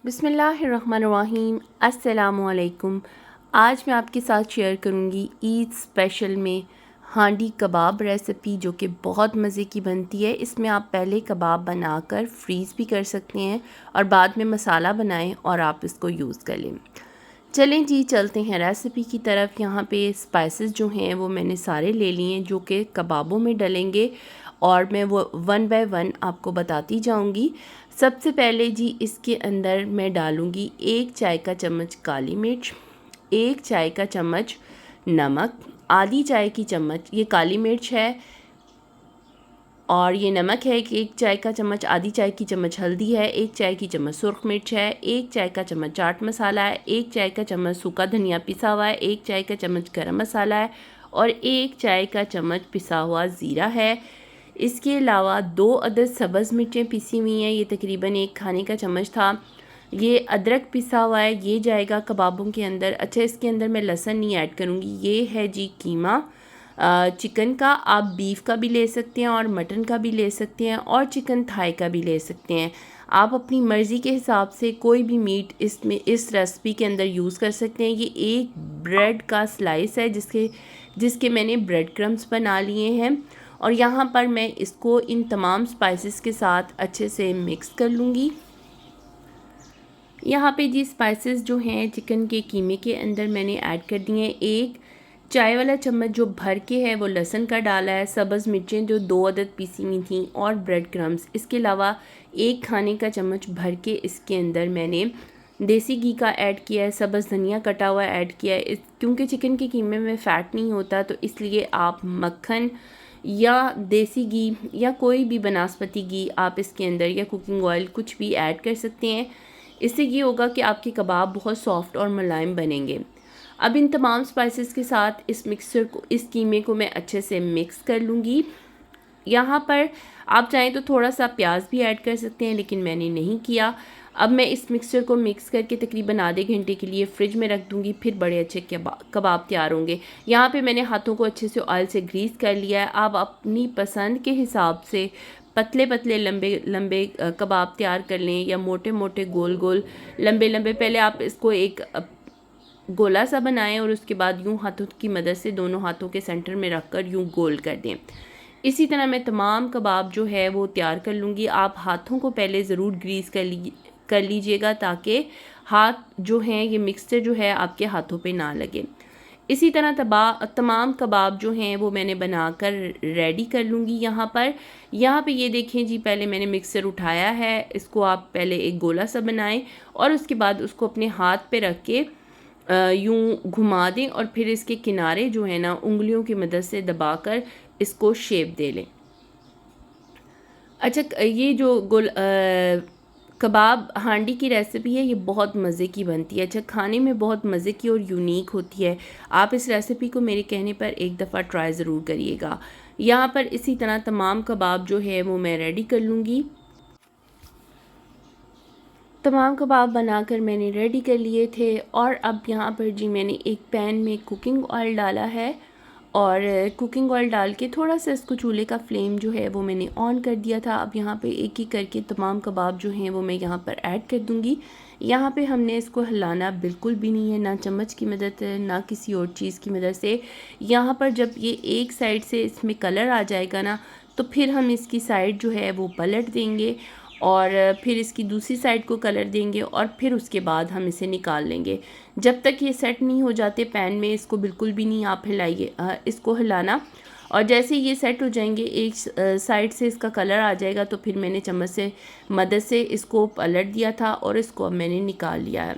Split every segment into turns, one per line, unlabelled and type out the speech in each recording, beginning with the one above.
बिस्मिल्लाहिर्रहमानिर्रहीम। अस्सलामुअलैकुम। आज मैं आपके साथ शेयर करूंगी ईद स्पेशल में हांडी कबाब रेसिपी, जो कि बहुत मज़े की बनती है। इसमें आप पहले कबाब बनाकर फ्रीज़ भी कर सकते हैं और बाद में मसाला बनाएं और आप इसको यूज़ कर लें। चलें जी, चलते हैं रेसिपी की तरफ। यहाँ पे स्पाइसेस जो हैं वो मैंने सारे ले लिए हैं जो कि कबाबों में डलेंगे, और मैं वो वन बाय वन आपको बताती जाऊंगी। सबसे पहले जी इसके अंदर मैं डालूंगी 1 चाय का चम्मच काली मिर्च, 1 चाय का चम्मच नमक, आधी चाय की चम्मच ये काली मिर्च है, और ये नमक है कि 1 चाय का चम्मच, आधी चाय की चम्मच हल्दी है, 1 चाय की चम्मच सुर्ख मिर्च है, 1 चाय का चम्मच चाट मसाला है, 1 चाय का चम्मच सूखा धनिया पिसा हुआ है, 1 चाय का चम्मच गरम मसाला है और 1 चाय का चम्मच पिसा हुआ ज़ीरा है। इसके अलावा 2 अदद सब्ज़ मिर्चें पिसी हुई हैं, ये तकरीबन 1 खाने का चम्मच था। ये अदरक पिसा हुआ है, ये जाएगा कबाबों के अंदर। अच्छा, इसके अंदर मैं लहसुन नहीं ऐड करूँगी। ये है जी कीमा चिकन का। आप बीफ का भी ले सकते हैं और मटन का भी ले सकते हैं और चिकन थाई का भी ले सकते हैं। आप अपनी मर्ज़ी के हिसाब से कोई भी मीट इसमें इस रेसिपी के अंदर यूज़ कर सकते हैं। ये एक ब्रेड का स्लाइस है जिसके मैंने ब्रेड क्रम्स बना लिए हैं, और यहाँ पर मैं इसको इन तमाम स्पाइसेस के साथ अच्छे से मिक्स कर लूँगी। यहाँ पे जी स्पाइसेस जो हैं चिकन के कीमे के अंदर मैंने ऐड कर दिए हैं। 1 चाय वाला चम्मच जो भर के है वो लहसुन का डाला है, सब्ज़ मिर्चें जो 2 अदद पीसी हुई थी और ब्रेड क्रम्स। इसके अलावा 1 खाने का चम्मच भर के इसके अंदर मैंने देसी घी का ऐड किया है, सब्ज़ धनिया कटा हुआ ऐड किया है। क्योंकि चिकन के कीमे में फ़ैट नहीं होता तो इसलिए आप मक्खन या देसी घी या कोई भी बनास्पति घी आप इसके अंदर, या कुकिंग ऑयल, कुछ भी ऐड कर सकते हैं। इससे ये होगा कि आपके कबाब बहुत सॉफ्ट और मुलायम बनेंगे। अब इन तमाम स्पाइसेस के साथ इस कीमे को मैं अच्छे से मिक्स कर लूँगी। यहाँ पर आप चाहें तो थोड़ा सा प्याज भी ऐड कर सकते हैं, लेकिन मैंने नहीं किया। अब मैं इस मिक्सचर को मिक्स करके तकरीबन आधे घंटे के लिए फ्रिज में रख दूँगी, फिर बड़े अच्छे कबाब तैयार होंगे। यहाँ पे मैंने हाथों को अच्छे से ऑयल से ग्रीस कर लिया है। आप अपनी पसंद के हिसाब से पतले पतले लंबे लंबे कबाब तैयार कर लें, या मोटे मोटे गोल गोल लंबे लंबे। पहले आप इसको एक गोला सा बनाएं और उसके बाद यूं हाथों की मदद से दोनों हाथों के सेंटर में रखकर यूं गोल कर दें। इसी तरह मैं तमाम कबाब जो है वो तैयार कर लूँगी। आप हाथों को पहले ज़रूर ग्रीस कर लीजिएगा ताकि हाथ जो हैं ये मिक्सचर जो है आपके हाथों पे ना लगे। इसी तरह तमाम कबाब जो हैं वो मैंने बनाकर रेडी कर लूँगी। यहाँ पे ये देखें जी, पहले मैंने मिक्सर उठाया है। इसको आप पहले एक गोला सा बनाएं और उसके बाद उसको अपने हाथ पे रख के यूं घुमा दें, और फिर इसके किनारे जो है ना उंगलियों की मदद से दबाकर इसको शेप दे लें। अच्छा, ये जो कबाब हांडी की रेसिपी है, ये बहुत मज़े की बनती है। अच्छा, खाने में बहुत मज़े की और यूनिक होती है। आप इस रेसिपी को मेरे कहने पर एक दफ़ा ट्राई ज़रूर करिएगा। यहाँ पर इसी तरह तमाम कबाब जो है वो मैं रेडी कर लूँगी। तमाम कबाब बनाकर मैंने रेडी कर लिए थे, और अब यहाँ पर जी मैंने एक पैन में कुकिंग ऑयल डाला है, और कुकिंग ऑयल डाल के थोड़ा सा इसको चूल्हे का फ्लेम जो है वो मैंने ऑन कर दिया था। अब यहाँ पे एक एक करके तमाम कबाब जो हैं वो मैं यहाँ पर ऐड कर दूँगी। यहाँ पे हमने इसको हिलाना बिल्कुल भी नहीं है, ना चम्मच की मदद है ना किसी और चीज़ की मदद से। यहाँ पर जब ये एक साइड से इसमें कलर आ जाएगा ना, तो फिर हम इसकी साइड जो है वो पलट देंगे और फिर इसकी दूसरी साइड को कलर देंगे, और फिर उसके बाद हम इसे निकाल लेंगे। जब तक ये सेट नहीं हो जाते पैन में, इसको बिल्कुल भी नहीं आप हिलाइए, इसको हिलाना। और जैसे ये सेट हो जाएंगे, एक साइड से इसका कलर आ जाएगा, तो फिर मैंने चम्मच से मदद से इसको पलट दिया था और इसको अब मैंने निकाल लिया है।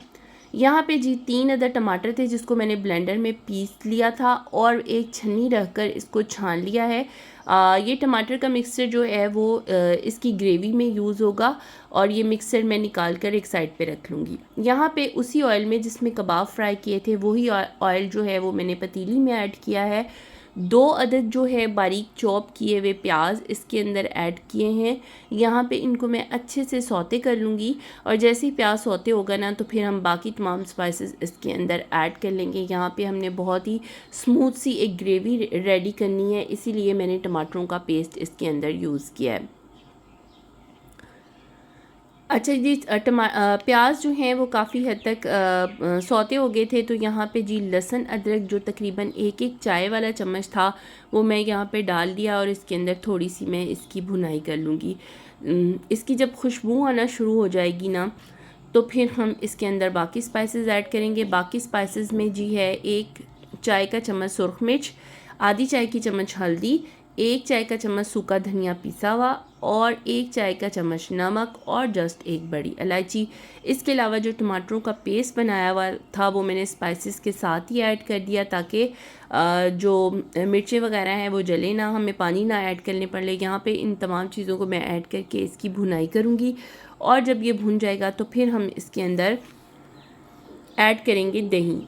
यहाँ पे जी 3 अदर टमाटर थे जिसको मैंने ब्लेंडर में पीस लिया था और एक छन्नी रखकर इसको छान लिया है। ये टमाटर का मिक्सचर जो है वो इसकी ग्रेवी में यूज़ होगा, और ये मिक्सचर मैं निकाल कर एक साइड पे रख लूँगी। यहाँ पे उसी ऑयल में जिसमें कबाब फ्राई किए थे वही ऑयल जो है वो मैंने पतीली में ऐड किया है। 2 अदद जो है बारीक चॉप किए हुए प्याज इसके अंदर ऐड किए हैं। यहाँ पे इनको मैं अच्छे से सौते कर लूँगी, और जैसे ही प्याज सौते होगा ना, तो फिर हम बाकी तमाम स्पाइसेस इसके अंदर ऐड कर लेंगे। यहाँ पे हमने बहुत ही स्मूथ सी एक ग्रेवी रेडी करनी है, इसीलिए मैंने टमाटरों का पेस्ट इसके अंदर यूज़ किया है। अच्छा जी, प्याज जो हैं वो काफ़ी हद तक सौते हो गए थे, तो यहाँ पे जी लहसुन अदरक जो तकरीबन एक एक चाय वाला चम्मच था वो मैं यहाँ पे डाल दिया और इसके अंदर थोड़ी सी मैं इसकी भुनाई कर लूँगी। इसकी जब खुशबू आना शुरू हो जाएगी ना, तो फिर हम इसके अंदर बाकी स्पाइसेस ऐड करेंगे। बाकी स्पाइसेस में जी है 1 चाय का चम्मच सुरख मिर्च, आधी चाय की चम्मच हल्दी, 1 चाय का चम्मच सूखा धनिया पिसा हुआ और 1 चाय का चम्मच नमक और जस्ट 1 बड़ी इलायची। इसके अलावा जो टमाटरों का पेस्ट बनाया हुआ था वो मैंने स्पाइसेस के साथ ही ऐड कर दिया, ताकि जो मिर्चें वगैरह हैं वो जले ना, हमें पानी ना ऐड करने पड़े। यहाँ पे इन तमाम चीज़ों को मैं ऐड करके इसकी भुनाई करूँगी और जब ये भुन जाएगा तो फिर हम इसके अंदर ऐड करेंगे दही।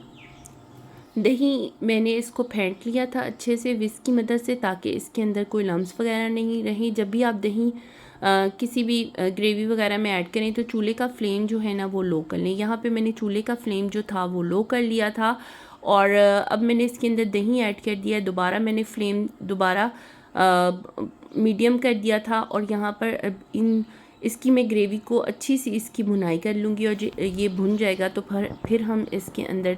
दही मैंने इसको फेंट लिया था अच्छे से विस्क की मदद से, ताकि इसके अंदर कोई लम्स वगैरह नहीं रहे। जब भी आप दही किसी भी ग्रेवी वगैरह में ऐड करें तो चूल्हे का फ्लेम जो है ना वो लो कर लें। यहाँ पे मैंने चूल्हे का फ्लेम जो था वो लो कर लिया था और अब मैंने इसके अंदर दही ऐड कर दिया। दोबारा मैंने फ्लेम मीडियम कर दिया था और यहाँ पर इसकी मैं ग्रेवी को अच्छी सी इसकी भुनाई कर लूँगी और ये भुन जाएगा तो फिर हम इसके अंदर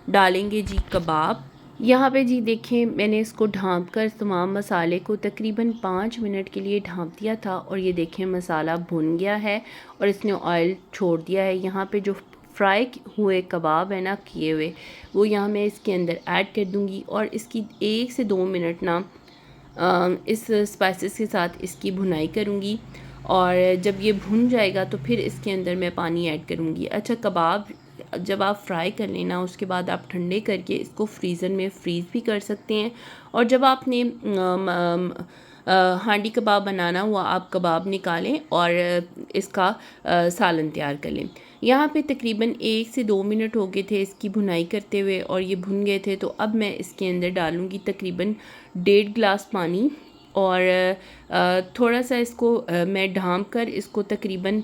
डालेंगे जी कबाब। यहाँ पे जी देखें, मैंने इसको ढाँप कर तमाम मसाले को तकरीबन 5 मिनट के लिए ढाँप दिया था और ये देखें मसाला भुन गया है और इसने ऑयल छोड़ दिया है। यहाँ पे जो फ्राई हुए कबाब है ना किए हुए, वो यहाँ मैं इसके अंदर ऐड कर दूँगी और इसकी 1 से 2 मिनट ना इस स्पाइसेस के साथ इसकी भुनाई करूँगी और जब ये भुन जाएगा तो फिर इसके अंदर मैं पानी ऐड करूँगी। अच्छा, कबाब जब आप फ्राई कर लेना उसके बाद आप ठंडे करके इसको फ्रीज़र में फ्रीज़ भी कर सकते हैं और जब आपने हांडी कबाब बनाना हुआ आप कबाब निकालें और इसका सालन तैयार कर लें। यहाँ पे तकरीबन 1 से 2 मिनट हो गए थे इसकी भुनाई करते हुए और ये भुन गए थे, तो अब मैं इसके अंदर डालूँगी तकरीबन 1.5 गिलास पानी और थोड़ा सा इसको मैं ढाँप कर इसको तकरीबन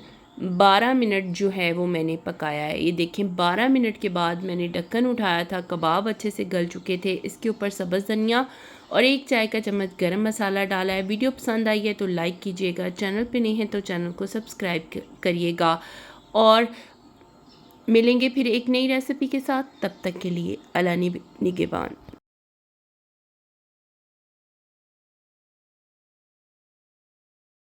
12 मिनट जो है वो मैंने पकाया है। ये देखें 12 मिनट के बाद मैंने ढक्कन उठाया था, कबाब अच्छे से गल चुके थे। इसके ऊपर सब्ज़ धनिया और 1 चाय का चम्मच गरम मसाला डाला है। वीडियो पसंद आई है तो लाइक कीजिएगा, चैनल पे नहीं है तो चैनल को सब्सक्राइब करिएगा और मिलेंगे फिर एक नई रेसिपी के साथ। तब तक के लिए अल्लाह निगहबान।